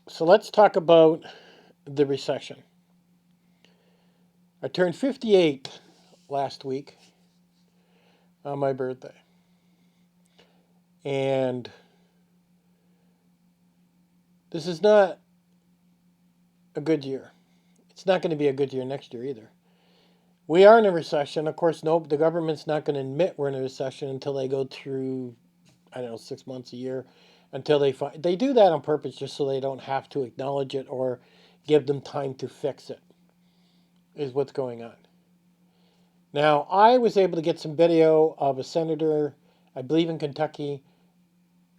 So let's talk about the recession. I turned 58 last week on my birthday. And this is not a good year. It's not going to be a good year next year either. We are in a recession. Of course, no, the government's not going to admit we're in a recession until they go through, I don't know, 6 months, a year, until they find. They do that on purpose just so they don't have to acknowledge it or give them time to fix it, is what's going on. Now, I was able to get some video of a senator, I believe in Kentucky,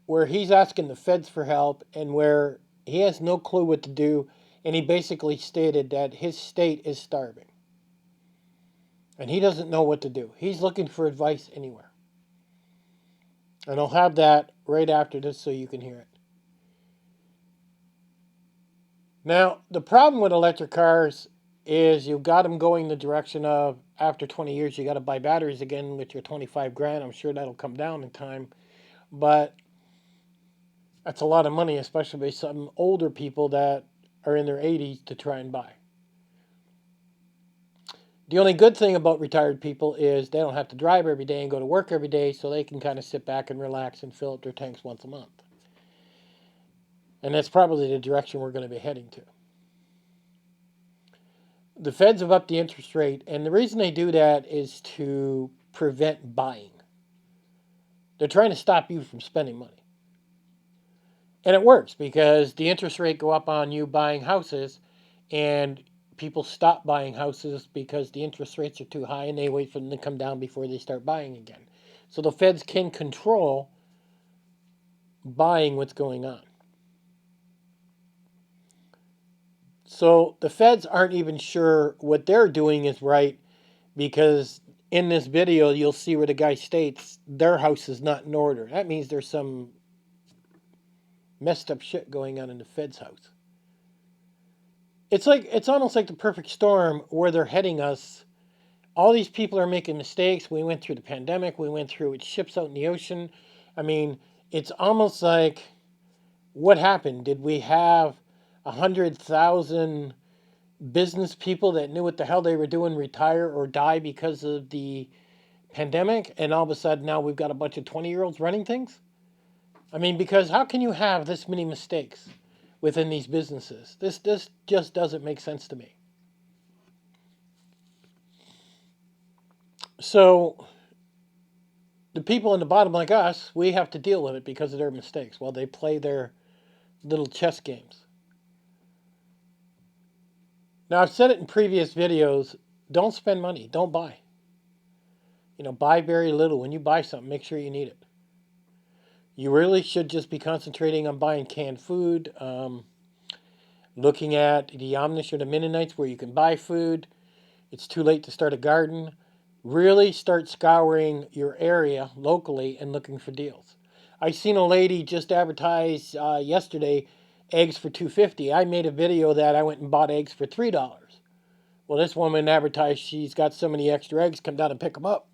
where he's asking the feds for help and where he has no clue what to do. And he basically stated that his state is starving and he doesn't know what to do. He's looking for advice anywhere. And I'll have that right after this so you can hear it. Now, the problem with electric cars is you've got them going the direction of after 20 years, you got to buy batteries again with your 25 grand. I'm sure that'll come down in time. But that's a lot of money, especially by some older people that are in their 80s to try and buy. The only good thing about retired people is they don't have to drive every day and go to work every day, so they can kind of sit back and relax and fill up their tanks once a month. And that's probably the direction we're going to be heading to. The feds have upped the interest rate, and the reason they do that is to prevent buying. They're trying to stop you from spending money. And it works because the interest rate go up on you buying houses, and people stop buying houses because the interest rates are too high and they wait for them to come down before they start buying again. So the feds can control buying what's going on. So the feds aren't even sure what they're doing is right because in this video you'll see where the guy states their house is not in order. That means there's some messed up shit going on in the feds' house. It's almost like the perfect storm where they're heading us. All these people are making mistakes. We went through the pandemic. We went through it, ships out in the ocean. I mean, it's almost like what happened? Did we have 100,000 business people that knew what the hell they were doing retire or die because of the pandemic? And all of a sudden now we've got a bunch of 20-year-olds running things? I mean, because how can you have this many mistakes within these businesses? This just doesn't make sense to me. So the people in the bottom like us, we have to deal with it because of their mistakes while they play their little chess games. Now, I've said it in previous videos, don't spend money, don't buy. Buy very little. When you buy something, make sure you need it. You really should just be concentrating on buying canned food, looking at the Omnish or the Mennonites where you can buy food. It's too late to start a garden. Really start scouring your area locally and looking for deals. I seen a lady just advertise yesterday eggs for $2.50. I made a video that I went and bought eggs for $3. Well, this woman advertised she's got so many extra eggs, come down and pick them up.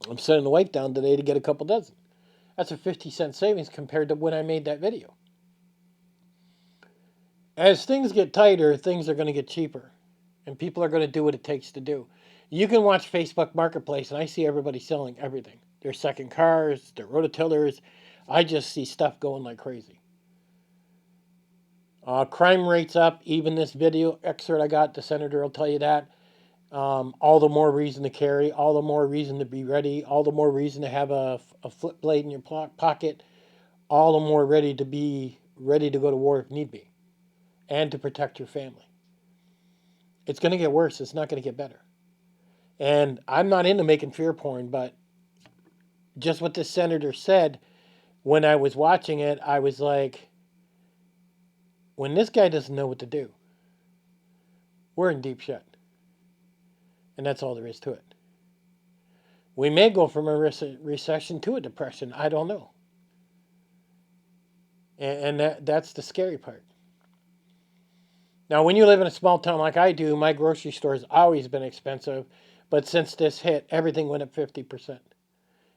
I'm sending the wife down today to get a couple dozen. That's a 50-cent savings compared to when I made that video. As things get tighter, things are going to get cheaper. And people are going to do what it takes to do. You can watch Facebook Marketplace, and I see everybody selling everything. Their second cars, their rototillers. I just see stuff going like crazy. Crime rates up. Even this video excerpt I got, the senator will tell you that. All the more reason to carry. All the more reason to be ready. All the more reason to have a flip blade in your pocket. All the more ready to be ready to go to war if need be. And to protect your family. It's going to get worse. It's not going to get better. And I'm not into making fear porn, but just what this senator said, when I was watching it, I was like, when this guy doesn't know what to do, we're in deep shit. And that's all there is to it. We may go from a recession to a depression. I don't know. And that's the scary part. Now, when you live in a small town like I do, my grocery store has always been expensive. But since this hit, everything went up 50%.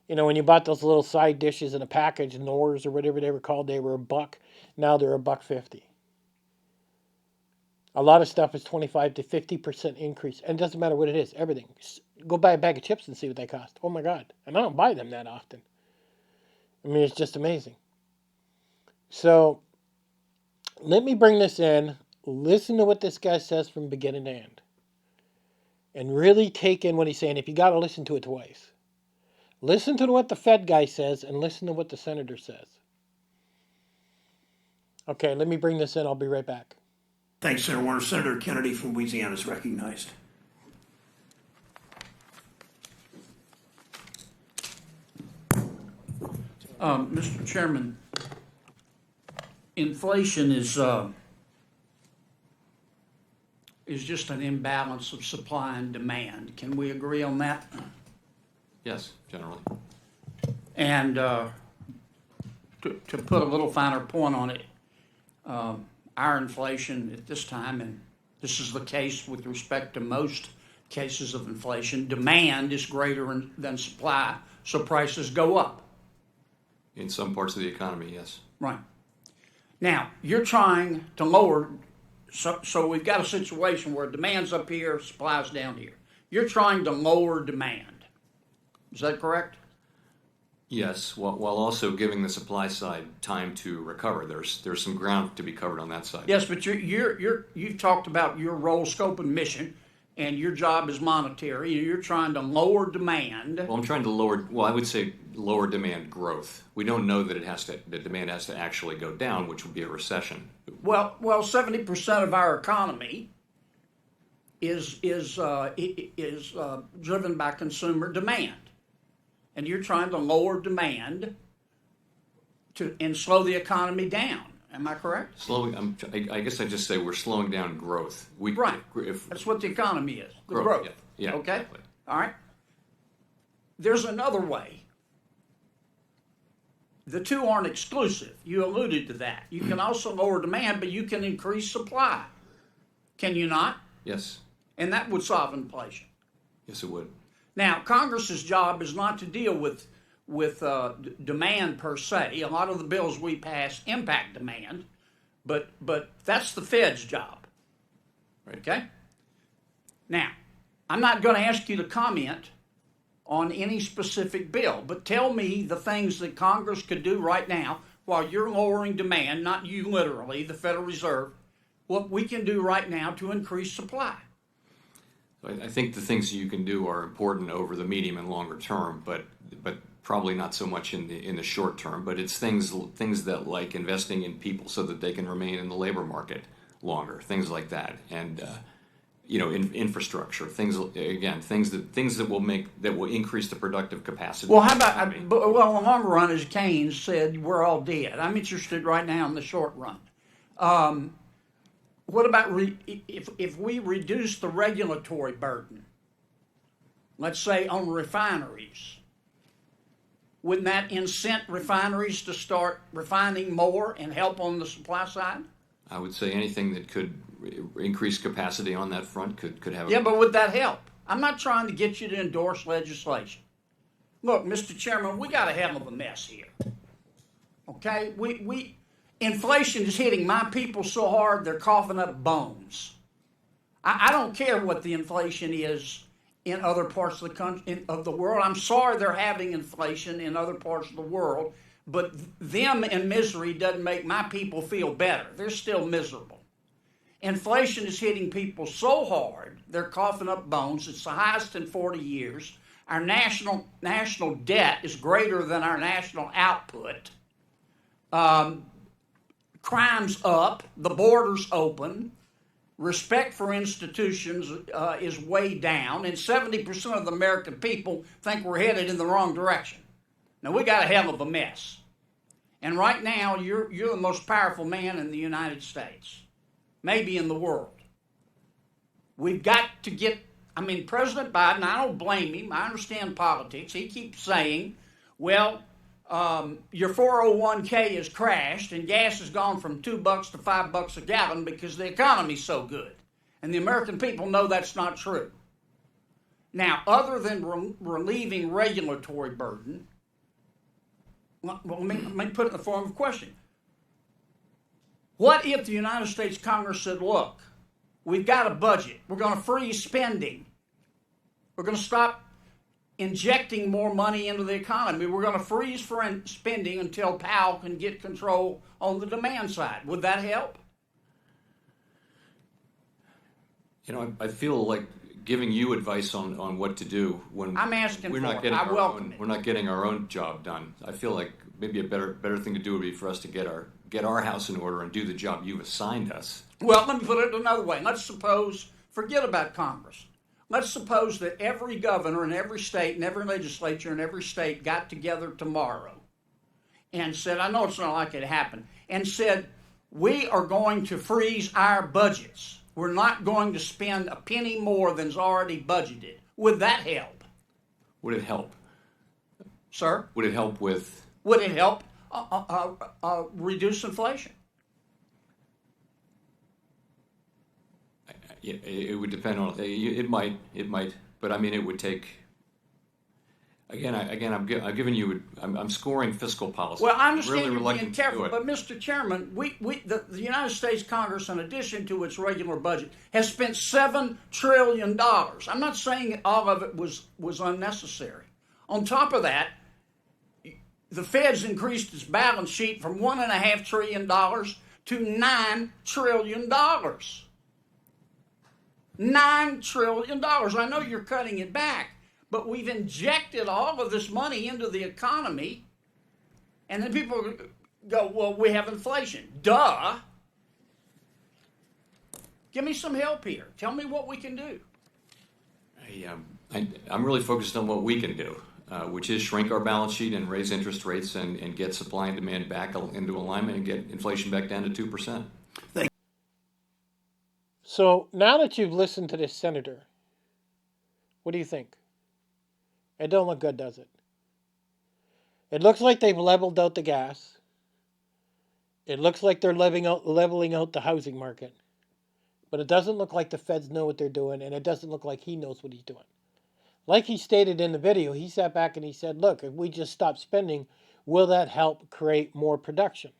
When you bought those little side dishes in a package, Knorrs or whatever they were called, they were $1. Now they're $1.50. A lot of stuff is 25 to 50% increase. And it doesn't matter what it is, everything. Go buy a bag of chips and see what they cost. Oh my God. And I don't buy them that often. I mean, it's just amazing. So let me bring this in. Listen to what this guy says from beginning to end. And really take in what he's saying. If you got to listen to it twice. Listen to what the Fed guy says and listen to what the senator says. Okay, let me bring this in. I'll be right back. Thanks, Senator Warner. Senator Kennedy from Louisiana is recognized. Mr. Chairman, inflation is just an imbalance of supply and demand. Can we agree on that? Yes, generally. And to put a little finer point on it, our inflation at this time, and this is the case with respect to most cases of inflation, demand is greater than supply, so prices go up. In some parts of the economy, yes. Right. Now, you're trying to lower, so we've got a situation where demand's up here, supply's down here. You're trying to lower demand. Is that correct? Yes, while also giving the supply side time to recover. There's some ground to be covered on that side. Yes, but you've talked about your role, scope, and mission, and your job is monetary. You're trying to lower demand. Well, I'm trying to lower. Well, I would say lower demand growth. We don't know that the demand has to actually go down, which would be a recession. Well, 70% of our economy is driven by consumer demand, and you're trying to lower demand and slow the economy down. Am I correct? I guess I just say we're slowing down growth. Right. That's what the economy is. Growth. Yeah. Okay. Exactly. All right. There's another way. The two aren't exclusive. You alluded to that. You can also lower demand, but you can increase supply. Can you not? Yes. And that would solve inflation. Yes, it would. Now, Congress's job is not to deal with demand per se. A lot of the bills we pass impact demand, but that's the Fed's job. Right. Okay? Now, I'm not going to ask you to comment on any specific bill, but tell me the things that Congress could do right now while you're lowering demand, not you literally, the Federal Reserve, what we can do right now to increase supply. I think the things you can do are important over the medium and longer term, but probably not so much in the short term. But it's things that like investing in people so that they can remain in the labor market longer, things like that, and infrastructure, things that will increase the productive capacity. Well, how about in the long run, as Keynes said, we're all dead. I'm interested right now in the short run. What about if we reduce the regulatory burden, let's say on refineries, wouldn't that incent refineries to start refining more and help on the supply side? I would say anything that could increase capacity on that front could have. Yeah, but would that help? I'm not trying to get you to endorse legislation. Look, Mr. Chairman, we got a hell of a mess here. Okay, inflation is hitting my people so hard they're coughing up bones. I don't care what the inflation is in other parts of the country, of the world. I'm sorry they're having inflation in other parts of the world, but them in misery doesn't make my people feel better. They're still miserable. Inflation is hitting people so hard they're coughing up bones. It's the highest in 40 years. Our national debt is greater than our national output. Crime's up, the border's open, respect for institutions is way down, and 70% of the American people think we're headed in the wrong direction. Now, we got a hell of a mess. And right now, you're the most powerful man in the United States, maybe in the world. We've got to President Biden, I don't blame him. I understand politics. He keeps saying, well, your 401k has crashed and gas has gone from $2 to $5 a gallon because the economy's so good. And the American people know that's not true. Now, other than relieving regulatory burden, let me put it in the form of a question. What if the United States Congress said, look, We've got a budget. We're going to freeze spending. We're going to stop injecting more money into the economy. We're going to freeze spending until Powell can get control on the demand side. Would that help? I feel like giving you advice on what to do when I'm asking we're for not it. getting I welcome it. we're not getting our own job done. I feel like maybe a better thing to do would be for us to get our house in order and do the job you've assigned us. Well, let me put it another way. Let's suppose, forget about Congress. Let's suppose that every governor in every state and every legislature in every state got together tomorrow and said, I know it's not likely to happen, and said, we are going to freeze our budgets. We're not going to spend a penny more than's already budgeted. Would that help? Would it help? Sir? Would it help with? Would it help reduce inflation? It would depend on it might, but I mean it would take. I'm giving you. I'm scoring fiscal policy. Well, I understand really you're reluctant being careful, to do it. but Mr. Chairman, the United States Congress, in addition to its regular budget, has spent $7 trillion. I'm not saying all of it was unnecessary. On top of that, the Fed's increased its balance sheet from $1.5 trillion to $9 trillion. $9 trillion. I know you're cutting it back, but we've injected all of this money into the economy, and then people go, well, we have inflation. Duh. Give me some help here. Tell me what we can do. I'm really focused on what we can do, which is shrink our balance sheet and raise interest rates and get supply and demand back into alignment and get inflation back down to 2%. So now that you've listened to this senator, what do you think? It don't look good, does it? It looks like they've leveled out the gas. It looks like they're leveling out the housing market. But it doesn't look like the feds know what they're doing, and it doesn't look like he knows what he's doing. Like he stated in the video, he sat back and he said, look, if we just stop spending, will that help create more production?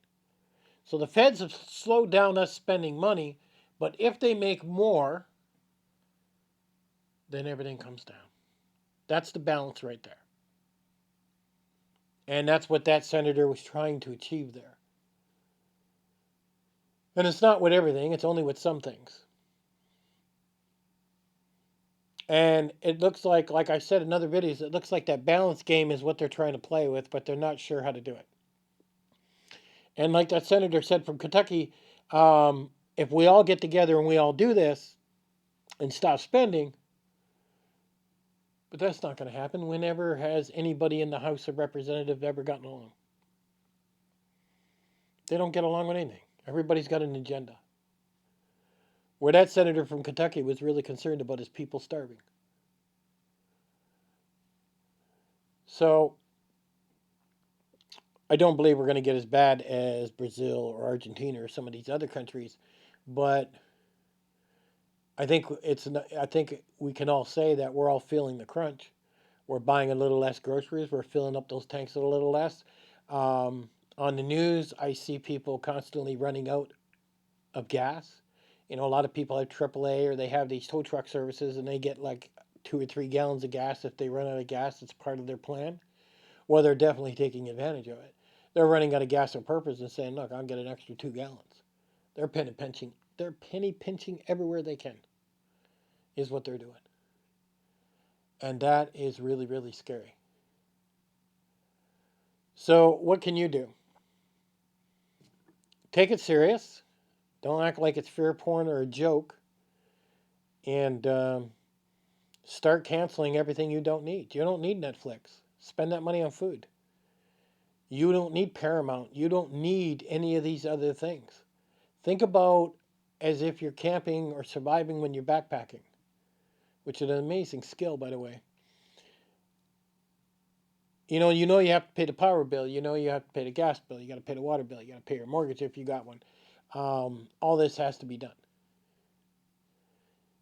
So the feds have slowed down us spending money, but if they make more, then everything comes down. That's the balance right there. And that's what that senator was trying to achieve there. And it's not with everything, it's only with some things. And it looks like I said in other videos, it looks like that balance game is what they're trying to play with, but they're not sure how to do it. And like that senator said from Kentucky, if we all get together and we all do this and stop spending, but that's not going to happen. Whenever has anybody in the House of Representatives ever gotten along? They don't get along with anything. Everybody's got an agenda. Where that senator from Kentucky was really concerned about is people starving. So I don't believe we're going to get as bad as Brazil or Argentina or some of these other countries, but I think we can all say that we're all feeling the crunch. We're buying a little less groceries. We're filling up those tanks a little less. On the news, I see people constantly running out of gas. A lot of people have AAA or they have these tow truck services and they get like 2 or 3 gallons of gas if they run out of gas. It's part of their plan. Well, they're definitely taking advantage of it. They're running out of gas on purpose and saying, look, I'll get an extra 2 gallons. They're penny pinching. They're penny pinching everywhere they can is what they're doing. And that is really, really scary. So what can you do? Take it serious. Don't act like it's fear porn or a joke. And start canceling everything you don't need. You don't need Netflix. Spend that money on food. You don't need Paramount. You don't need any of these other things. Think about as if you're camping or surviving when you're backpacking, which is an amazing skill, by the way. You have to pay the power bill. You have to pay the gas bill. You got to pay the water bill. You got to pay your mortgage if you got one. All this has to be done.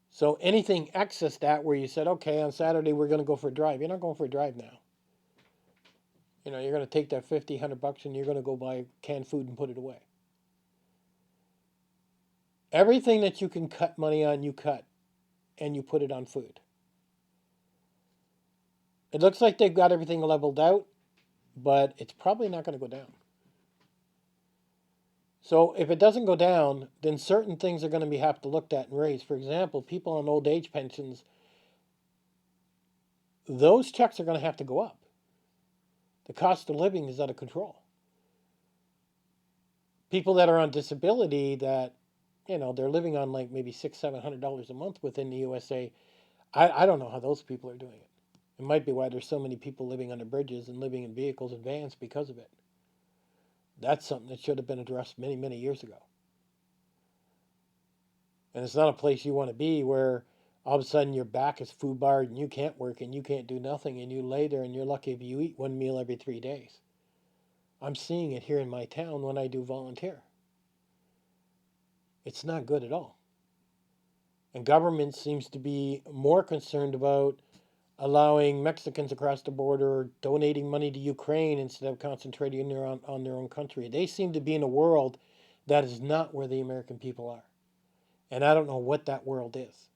So anything excess that where you said, okay, on Saturday we're going to go for a drive. You're not going for a drive now. You're going to take that $50, $100 and you're going to go buy canned food and put it away. Everything that you can cut money on, you cut, and you put it on food. It looks like they've got everything leveled out, but it's probably not going to go down. So if it doesn't go down, then certain things are going to be have to looked at and raised. For example, people on old age pensions, those checks are going to have to go up. The cost of living is out of control. People that are on disability that, they're living on like maybe $600-700 a month within the USA. I don't know how those people are doing it. It might be why there's so many people living under bridges and living in vehicles and vans because of it. That's something that should have been addressed many, many years ago. And it's not a place you want to be where all of a sudden your back is food barred and you can't work and you can't do nothing and you lay there and you're lucky if you eat one meal every 3 days. I'm seeing it here in my town when I do volunteer. It's not good at all. And government seems to be more concerned about allowing Mexicans across the border donating money to Ukraine instead of concentrating on their own country. They seem to be in a world that is not where the American people are. And I don't know what that world is.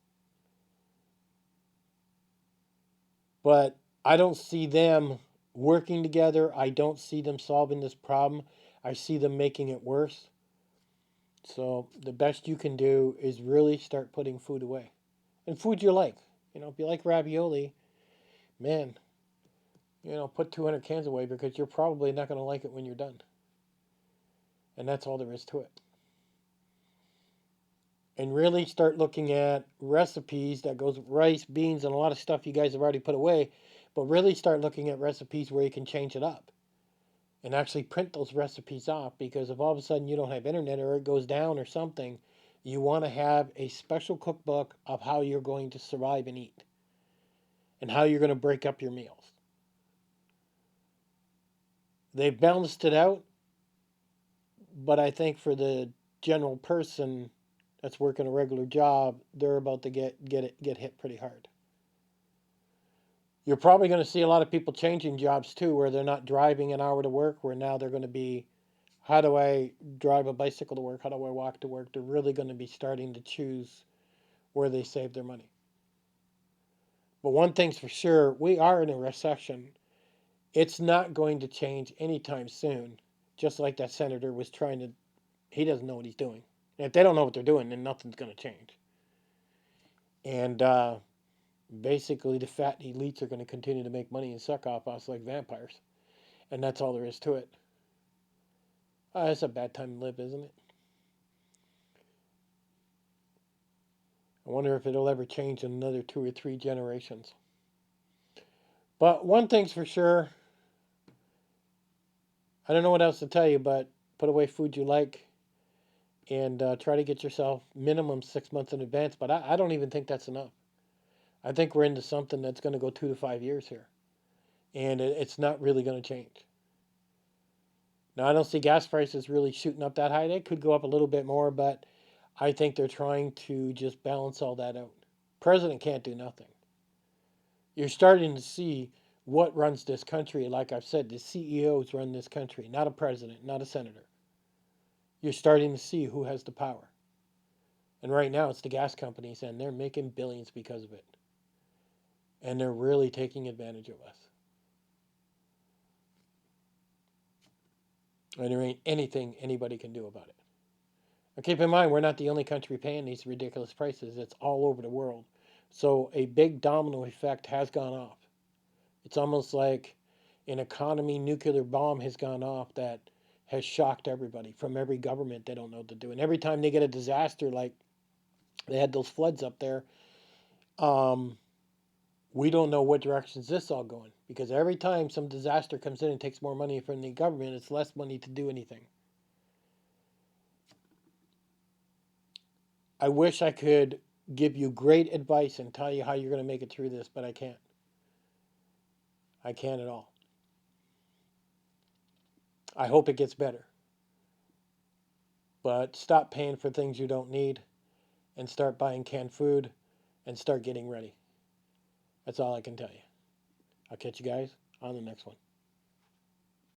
But I don't see them working together. I don't see them solving this problem. I see them making it worse. So the best you can do is really start putting food away. And food you like. If you like ravioli, man, put 200 cans away because you're probably not going to like it when you're done. And that's all there is to it. And really start looking at recipes that goes with rice, beans, and a lot of stuff you guys have already put away. But really start looking at recipes where you can change it up. And actually print those recipes off, because if all of a sudden you don't have internet or it goes down or something, you want to have a special cookbook of how you're going to survive and eat and how you're going to break up your meals. They've balanced it out, but I think for the general person that's working a regular job, they're about to get hit pretty hard. You're probably going to see a lot of people changing jobs too, where they're not driving an hour to work, where now they're going to be, how do I drive a bicycle to work? How do I walk to work? They're really going to be starting to choose where they save their money. But one thing's for sure, we are in a recession. It's not going to change anytime soon. Just like that senator was trying to, he doesn't know what he's doing. And if they don't know what they're doing, then nothing's going to change. And basically, the fat elites are going to continue to make money and suck off us like vampires. And that's all there is to it. It's a bad time to live, isn't it? I wonder if it'll ever change in another 2 or 3 generations. But one thing's for sure, I don't know what else to tell you, but put away food you like and try to get yourself minimum 6 months in advance. But I don't even think that's enough. I think we're into something that's going to go 2 to 5 years here. And it's not really going to change. Now, I don't see gas prices really shooting up that high. They could go up a little bit more, but I think they're trying to just balance all that out. President can't do nothing. You're starting to see what runs this country. Like I've said, the CEOs run this country, not a president, not a senator. You're starting to see who has the power. And right now it's the gas companies, and they're making billions because of it. And they're really taking advantage of us. And there ain't anything anybody can do about it. Now keep in mind, we're not the only country paying these ridiculous prices. It's all over the world. So a big domino effect has gone off. It's almost like an economy nuclear bomb has gone off that has shocked everybody from every government. They don't know what to do. And every time they get a disaster, like they had those floods up there, we don't know what directions this all going. Because every time some disaster comes in and takes more money from the government, it's less money to do anything. I wish I could give you great advice and tell you how you're going to make it through this, but I can't. I can't at all. I hope it gets better. But stop paying for things you don't need and start buying canned food and start getting ready. That's all I can tell you. I'll catch you guys on the next one.